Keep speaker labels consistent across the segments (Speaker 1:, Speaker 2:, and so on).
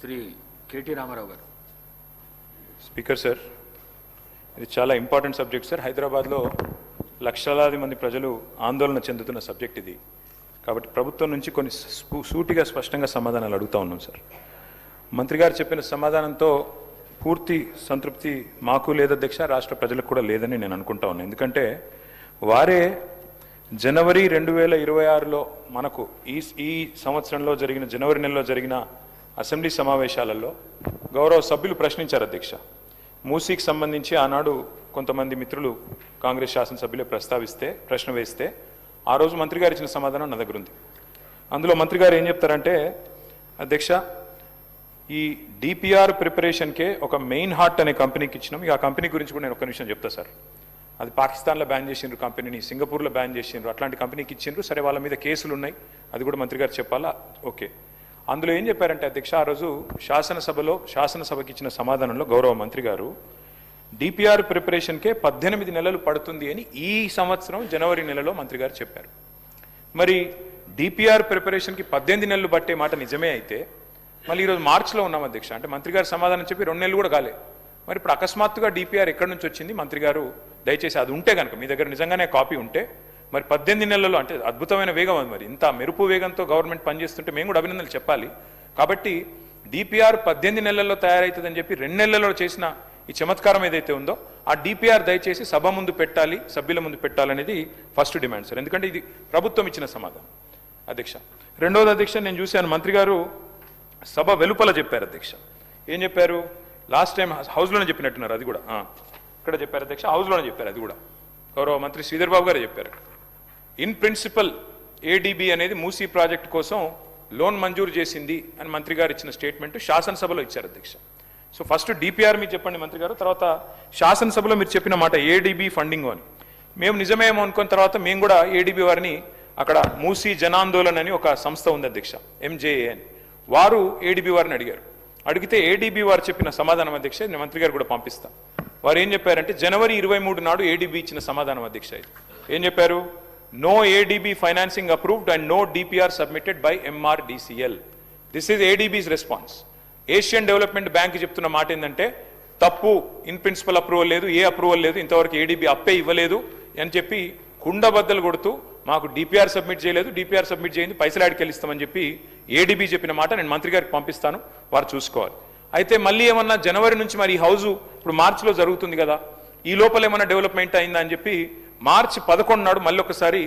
Speaker 1: Shri KT Ramarao గారు.
Speaker 2: Speaker sir, ఇది చాలా ఇంపార్టెంట్ సబ్జెక్ట్ సార్. హైదరాబాద్లో లక్షలాది మంది ప్రజలు ఆందోళన చెందుతున్న సబ్జెక్ట్ ఇది. కాబట్టి ప్రభుత్వం నుంచి కొన్ని సూటిగా స్పష్టంగా సమాధానాలు అడుగుతూ ఉన్నాం సార్. మంత్రి గారు చెప్పిన సమాధానంతో పూర్తి సంతృప్తి మాకు లేదు అధ్యక్ష, రాష్ట్ర ప్రజలకు కూడా లేదని నేను అనుకుంటా ఉన్నాను. ఎందుకంటే వారే జనవరి 2026లో మనకు ఈ సంవత్సరంలో జరిగిన జనవరి నెలలో జరిగిన అసెంబ్లీ సమావేశాలలో గౌరవ సభ్యులు ప్రశ్నించారు అధ్యక్ష. మూసీకి సంబంధించి ఆనాడు కొంతమంది మిత్రులు కాంగ్రెస్ శాసనసభ్యులే ప్రశ్న వేస్తే ఆ రోజు మంత్రి గారు ఇచ్చిన సమాధానం నా దగ్గర ఉంది. అందులో మంత్రి గారు ఏం చెప్తారంటే, అధ్యక్ష ఈ డిపిఆర్ ప్రిపరేషన్కే ఒక మెయిన్ హార్ట్ అనే కంపెనీకి ఇచ్చినాం. ఇక ఆ కంపెనీ గురించి కూడా నేను ఒక నిమిషం చెప్తా సార్. అది పాకిస్తాన్లో బ్యాన్ చేసిండ్రు కంపెనీని, సింగపూర్లో బ్యాన్ చేసిండ్రు, అట్లాంటి కంపెనీకి ఇచ్చిండ్రు. సరే, వాళ్ళ మీద కేసులు ఉన్నాయి, అది కూడా మంత్రి గారు చెప్పాలా, ఓకే. అందులో ఏం చెప్పారంటే అధ్యక్ష, ఆ రోజు శాసనసభకి ఇచ్చిన సమాధానంలో గౌరవ మంత్రి గారు డిపిఆర్ ప్రిపరేషన్కే 18 నెలలు పడుతుంది అని ఈ సంవత్సరం జనవరి నెలలో మంత్రి గారు చెప్పారు. మరి డిపిఆర్ ప్రిపరేషన్కి 18 నెలలు పట్టే మాట నిజమే అయితే మళ్ళీ ఈరోజు మార్చిలో ఉన్నాం అధ్యక్ష. అంటే మంత్రి గారు సమాధానం చెప్పి 2 నెలలు కూడా కాలే. మరి ఇప్పుడు అకస్మాత్తుగా డిపిఆర్ ఎక్కడి నుంచి వచ్చింది? మంత్రి గారు దయచేసి అది ఉంటే కనుక మీ దగ్గర నిజంగానే కాపీ ఉంటే, మరి 18 నెలల్లో అంటే అద్భుతమైన వేగం అది. మరి ఇంత మెరుపు వేగంతో గవర్నమెంట్ పనిచేస్తుంటే మేము కూడా అభినందనలు చెప్పాలి. కాబట్టి డిపిఆర్ 18 నెలల్లో తయారవుతుందని చెప్పి 2 నెలల్లో చేసిన ఈ చమత్కారం ఏదైతే ఉందో ఆ డిపిఆర్ దయచేసి సభ ముందు పెట్టాలి, సభ్యుల ముందు పెట్టాలనేది ఫస్ట్ డిమాండ్ సార్. ఎందుకంటే ఇది ప్రభుత్వం ఇచ్చిన సమాధానం అధ్యక్ష. రెండవది అధ్యక్ష, నేను చూశాను మంత్రి గారు సభ వెలుపల చెప్పారు అధ్యక్ష. ఏం చెప్పారు? లాస్ట్ టైం హౌస్లోనే చెప్పినట్టున్నారు, అది కూడా ఇక్కడ చెప్పారు అధ్యక్ష, హౌస్లోనే చెప్పారు. అది కూడా గౌరవ మంత్రి శ్రీధర్ బాబు గారు చెప్పారు. ఇన్ ప్రిన్సిపల్ ఏడీబీ అనేది మూసీ ప్రాజెక్ట్ కోసం లోన్ మంజూరు చేసింది అని మంత్రి గారు ఇచ్చిన స్టేట్మెంట్ శాసనసభలో ఇచ్చారు అధ్యక్ష. సో ఫస్ట్ డిపిఆర్ మీరు చెప్పండి మంత్రి గారు, తర్వాత శాసనసభలో మీరు చెప్పిన మాట ఏడీబీ ఫండింగ్ అని మేము నిజమేమో అనుకున్న తర్వాత మేము కూడా ఏడీబీ వారిని అక్కడ మూసీ జనాందోళన్ అని ఒక సంస్థ ఉంది అధ్యక్ష, ఎంజేఏ అని, వారు ఏడీబీ వారిని అడిగితే ఏడీబీ వారు చెప్పిన సమాధానం అధ్యక్ష నేను మంత్రి గారు కూడా పంపిస్తా. వారు ఏం చెప్పారంటే జనవరి 23 నాడు ఏడీబీ ఇచ్చిన సమాధానం అధ్యక్ష. ఏం చెప్పారు? No ADB financing approved and no DPR submitted by MRDCL. This is ADB's response. Asian Development Bank చెప్తున్న మాట ఏంటంటే తప్పు, ఇన్ ప్రిన్సిపల్ అప్రూవల్ లేదు, ఏ అప్రూవల్ లేదు, ఇంతవరకు ఏడీబీ అప్పే ఇవ్వలేదు అని చెప్పి కుండబద్దలు కొడుతూ మాకు డిపిఆర్ సబ్మిట్ చేయలేదు, డిపిఆర్ సబ్మిట్ చేయండి, పైసలు ఆడికెళ్ళిస్తామని చెప్పి ఏడీబీ చెప్పిన మాట నేను మంత్రి గారికి పంపిస్తాను, వారు చూసుకోవాలి. అయితే మళ్ళీ ఏమన్నా జనవరి నుంచి మరి ఈ హౌజు ఇప్పుడు మార్చిలో జరుగుతుంది కదా, ఈ లోపల ఏమన్నా డెవలప్మెంట్ అయిందా అని చెప్పి మార్చి 11 నాడు మళ్ళీ ఒకసారి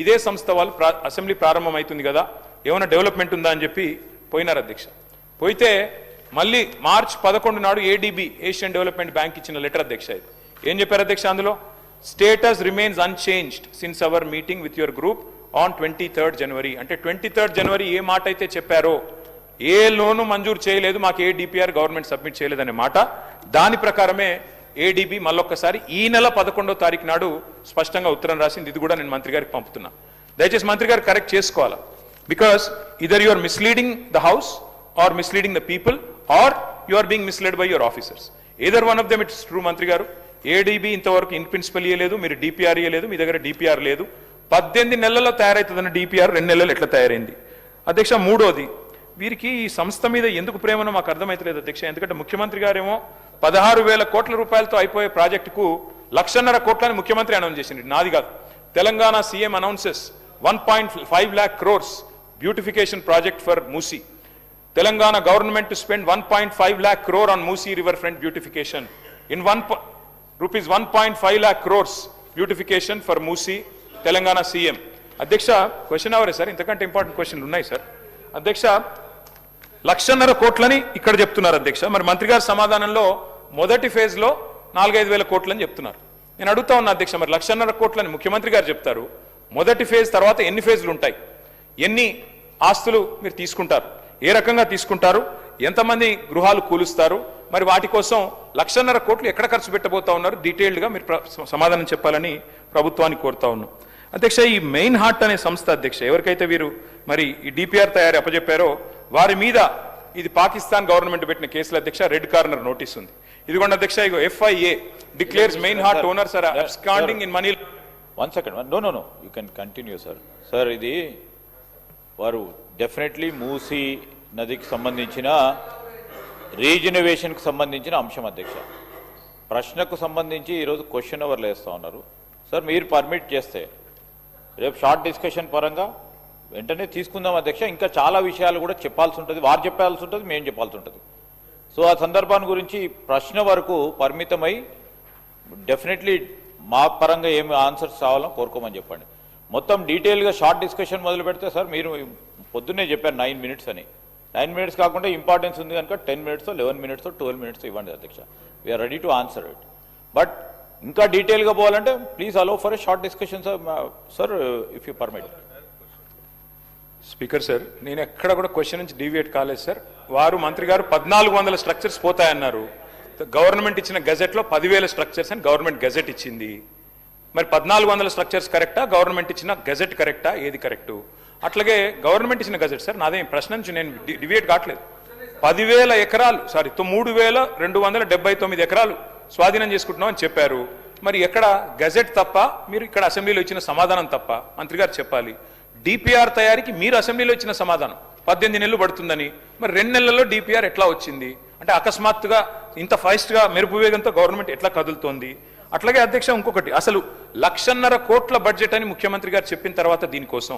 Speaker 2: ఇదే సంస్థ వాళ్ళు అసెంబ్లీ ప్రారంభం అవుతుంది కదా, ఏమైనా డెవలప్మెంట్ ఉందా అని చెప్పి పోయినారు అధ్యక్ష. పోయితే మళ్ళీ మార్చి 11 నాడు ఏడీబీ ఏషియన్ డెవలప్మెంట్ బ్యాంక్ ఇచ్చిన లెటర్ అధ్యక్ష. ఏం చెప్పారు అధ్యక్ష అందులో? Status remains unchanged since our meeting with your group on 23rd జనవరి. అంటే 23rd జనవరి ఏ మాట అయితే చెప్పారో, ఏ లోను మంజూరు చేయలేదు, మాకు ఏ డిపిఆర్ గవర్నమెంట్ సబ్మిట్ చేయలేదనే మాట, దాని ప్రకారమే ఏడీబీ మళ్ళొక్కసారి ఈ నెల 11వ తారీఖు నాడు స్పష్టంగా ఉత్తరం రాసింది. ఇది కూడా నేను మంత్రి గారికి పంపుతున్నా. దయచేసి మంత్రి గారు కరెక్ట్ చేసుకోవాలా. Because either you are misleading the house or misleading the people or you are being misled by your officers. Either one of them it's true మంత్రి గారు. ఏడీబీ ఇంతవరకు ఇన్ ప్రిన్సిపల్ ఇయ్యలేదు, మీరు డిపిఆర్ ఇయ్యలేదు, మీ దగ్గర డిపిఆర్ లేదు. 18 నెలల్లో తయారవుతుందన్న డిపిఆర్ 2 నెలలు ఎట్లా తయారైంది అధ్యక్ష? మూడోది, వీరికి ఈ సంస్థ మీద ఎందుకు ప్రేమనో మాకు అర్థమైతలేదు అధ్యక్ష. ఎందుకంటే ముఖ్యమంత్రి గారేమో 16,000 కోట్ల రూపాయలతో అయిపోయే ప్రాజెక్టుకు 1,50,000 కోట్లని ముఖ్యమంత్రి అనౌన్స్ చేసింది, నాది కాదు. Telangana CM announces 1.5 lakh crores beautification project for Musi. Telangana government to spend 1.5 lakh crore on Musi river front beautification. In rupees 1.5 lakh crores beautification for Musi Telangana CM. అధ్యక్ష క్వశ్చన్ అవరే సార్, ఇంతకంటే ఇంపార్టెంట్ క్వశ్చన్లు ఉన్నాయి సార్. అధ్యక్ష 1,50,000 కోట్లని ఇక్కడ చెప్తున్నారు అధ్యక్ష. మరి మంత్రి గారి సమాధానంలో మొదటి ఫేజ్లో 4,000-5,000 కోట్లని చెప్తున్నారు. నేను అడుగుతా ఉన్నా అధ్యక్ష, మరి 1,50,000 కోట్లని ముఖ్యమంత్రి గారు చెప్తారు, మొదటి ఫేజ్ తర్వాత ఎన్ని ఫేజ్లు ఉంటాయి, ఎన్ని ఆస్తులు మీరు తీసుకుంటారు, ఏ రకంగా తీసుకుంటారు, ఎంతమంది గృహాలు కూలుస్తారు, మరి వాటి కోసం 1,50,000 కోట్లు ఎక్కడ ఖర్చు పెట్టబోతా ఉన్నారు, డీటెయిల్డ్గా మీరు సమాధానం చెప్పాలని ప్రభుత్వాన్ని కోరుతా ఉన్నాం అధ్యక్ష. ఈ మెయిన్ హార్ట్ అనే సంస్థ అధ్యక్ష, ఎవరికైతే వీరు మరి ఈ డిపిఆర్ తయారీ అప్పచెప్పారో వారి మీద ఇది పాకిస్తాన్ గవర్నమెంట్ పెట్టిన కేసుల అధ్యక్ష రెడ్ కార్నర్ నోటీస్ ఉంది. ఇదిగోండి అధ్యక్ష, ఇగో FIA declares main heart owners are absconding in money.
Speaker 3: One second, no you can continue sir. Sir ఇది వారు డెఫినెట్లీ మూసీ నదికి సంబంధించిన రీజనరేషన్కి సంబంధించిన అంశం అధ్యక్ష. ప్రశ్నకు సంబంధించి ఈరోజు క్వశ్చన్ అవర్లు వేస్తూ ఉన్నారు. సార్ మీరు పర్మిట్ చేస్తే రేపు షార్ట్ డిస్కషన్ పరంగా వెంటనే తీసుకుందాం అధ్యక్ష. ఇంకా చాలా విషయాలు కూడా చెప్పాల్సి ఉంటుంది, వారు చెప్పాల్సి ఉంటుంది, మేము చెప్పాల్సి ఉంటుంది. సో ఆ సందర్భాన్ని గురించి ప్రశ్న వరకు పరిమితమై డెఫినెట్లీ మా పరంగా ఏమి ఆన్సర్స్ కావాలో కోరుకోమని చెప్పండి. మొత్తం డీటెయిల్గా షార్ట్ డిస్కషన్ మొదలు పెడితే సార్ మీరు పొద్దున్నే చెప్పారు 9 minutes అని. 9 minutes కాకుండా ఇంపార్టెన్స్ ఉంది కనుక 10 minutes 11 minutes 12 minutes ఇవ్వండి అధ్యక్ష. We are ready to answer it. But ఇంకా డీటెయిల్గా పోవాలంటే please allow for a short discussion sir if you permit.
Speaker 2: Speaker sir, నేను ఎక్కడ కూడా క్వశ్చన్ నుంచి డీవియేట్ కాలేదు సార్. వారు మంత్రి గారు 1400 స్ట్రక్చర్స్ పోతాయన్నారు. గవర్నమెంట్ ఇచ్చిన గెజెట్లో 10,000 స్ట్రక్చర్స్ అని గవర్నమెంట్ గెజెట్ ఇచ్చింది. మరి 1400 స్ట్రక్చర్స్ కరెక్టా, గవర్నమెంట్ ఇచ్చిన గెజెట్ కరెక్టా, ఏది కరెక్టు? అట్లాగే గవర్నమెంట్ ఇచ్చిన గెజెట్ సార్, నాదేం ప్రశ్న నుంచి నేను డివియేట్ కావట్లేదు. 10,000 ఎకరాలు 3,279 ఎకరాలు స్వాధీనం చేసుకుంటున్నాం అని చెప్పారు. మరి ఎక్కడ గెజెట్ తప్ప, మీరు ఇక్కడ అసెంబ్లీలో ఇచ్చిన సమాధానం తప్ప మంత్రి గారు చెప్పాలి. డిపిఆర్ తయారీకి మీరు అసెంబ్లీలో ఇచ్చిన సమాధానం 18 నెలలు పడుతుందని, మరి 2 నెలల్లో డిపిఆర్ ఎట్లా వచ్చింది? అంటే అకస్మాత్తుగా ఇంత ఫాస్ట్గా మెరుపు వేగంతో గవర్నమెంట్ ఎట్లా కదులుతోంది? అట్లాగే అధ్యక్ష ఇంకొకటి, అసలు 1,50,000 కోట్ల బడ్జెట్ అని ముఖ్యమంత్రి గారు చెప్పిన తర్వాత దీనికోసం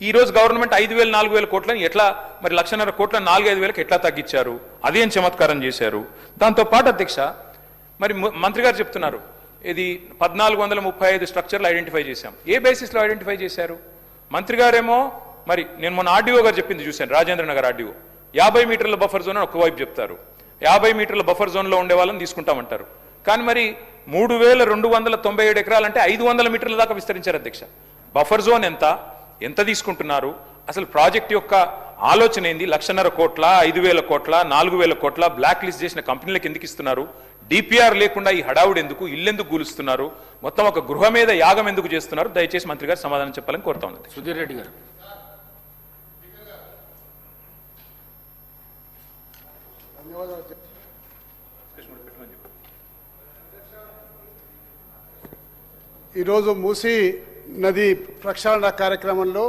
Speaker 2: ఈ రోజు గవర్నమెంట్ 5,000 4,000 కోట్లని ఎట్లా, మరి 1,50,000 కోట్ల 4-5 ఎట్లా తగ్గించారు? అదేం చమత్కారం చేశారు? దాంతోపాటు అధ్యక్ష, మరి మంత్రి గారు చెప్తున్నారు ఇది 1,435 స్ట్రక్చర్లు ఐడెంటిఫై చేశాం. ఏ బేసిస్లో ఐడెంటిఫై చేశారు? మంత్రి గారేమో, మరి నేను మొన్న ఆర్డీఓ గారు చెప్పింది చూశాను, రాజేంద్ర నగర్ ఆర్డీఓ 50 మీటర్ల బఫర్ జోన్ అని ఒకవైపు చెప్తారు, 50 మీటర్ల బఫర్ జోన్లో ఉండే వాళ్ళని తీసుకుంటామంటారు. కానీ మరి 3,297 ఎకరాలంటే 500 మీటర్ల దాకా విస్తరించారు అధ్యక్ష. బఫర్ జోన్ ఎంత తీసుకుంటున్నారు? అసలు ప్రాజెక్ట్ యొక్క ఆలోచన ఏంది? 1,50,000 కోట్ల, 5,000 కోట్ల, 4,000 కోట్ల బ్లాక్ లిస్ట్ చేసిన కంపెనీలకు ఎందుకు ఇస్తున్నారు? డిపిఆర్ లేకుండా ఈ హడావుడు ఎందుకు? ఇల్లెందుకు కూలుస్తున్నారు? మొత్తం ఒక గృహ మీద యాగం ఎందుకు చేస్తున్నారు? దయచేసి మంత్రి గారు సమాధానం చెప్పాలని కోరుతా ఉన్నది.
Speaker 1: సుధీర్ రెడ్డి గారు.
Speaker 4: ఈరోజు మూసీ నది ప్రక్షాళన కార్యక్రమంలో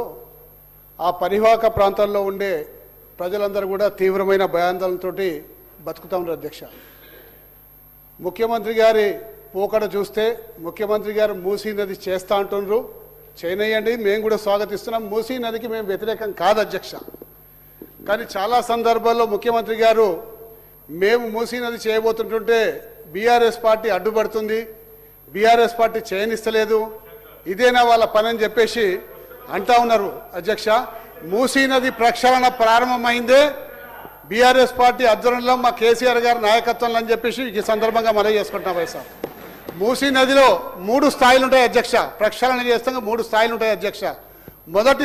Speaker 4: ఆ పరివాహక ప్రాంతాల్లో ఉండే ప్రజలందరూ కూడా తీవ్రమైన భయాందోళనతో బతుకుతా ఉన్నారు అధ్యక్ష. ముఖ్యమంత్రి గారి పోకడ చూస్తే ముఖ్యమంత్రి గారు మూసీ నది చేస్తా అంటున్నారు, చేయనయ్యండి, మేము కూడా స్వాగతిస్తున్నాం. మూసీ నదికి మేము వ్యతిరేకం కాదు అధ్యక్ష. కానీ చాలా సందర్భాల్లో ముఖ్యమంత్రి గారు మేము మూసీ నది చేయబోతుంటుంటే బీఆర్ఎస్ పార్టీ అడ్డుపడుతుంది, బీఆర్ఎస్ పార్టీ చేయనిస్తలేదు, ఇదేనా వాళ్ళ పని అని చెప్పేసి అంటా ఉన్నారు అధ్యక్ష. మూసీ నది ప్రక్షాళన ప్రారంభమైందే బీఆర్ఎస్ పార్టీ ఆధ్వర్యంలో మా కేసీఆర్ గారి నాయకత్వంలో అని చెప్పేసి ఈ సందర్భంగా మనం చేసుకుంటున్నాం వైఎస్ఆర్. మూసీ నదిలో 3 స్థాయిలు ఉంటాయి అధ్యక్ష. ప్రక్షాళన చేస్తాం 3 స్థాయిలు ఉంటాయి అధ్యక్ష. మొదటి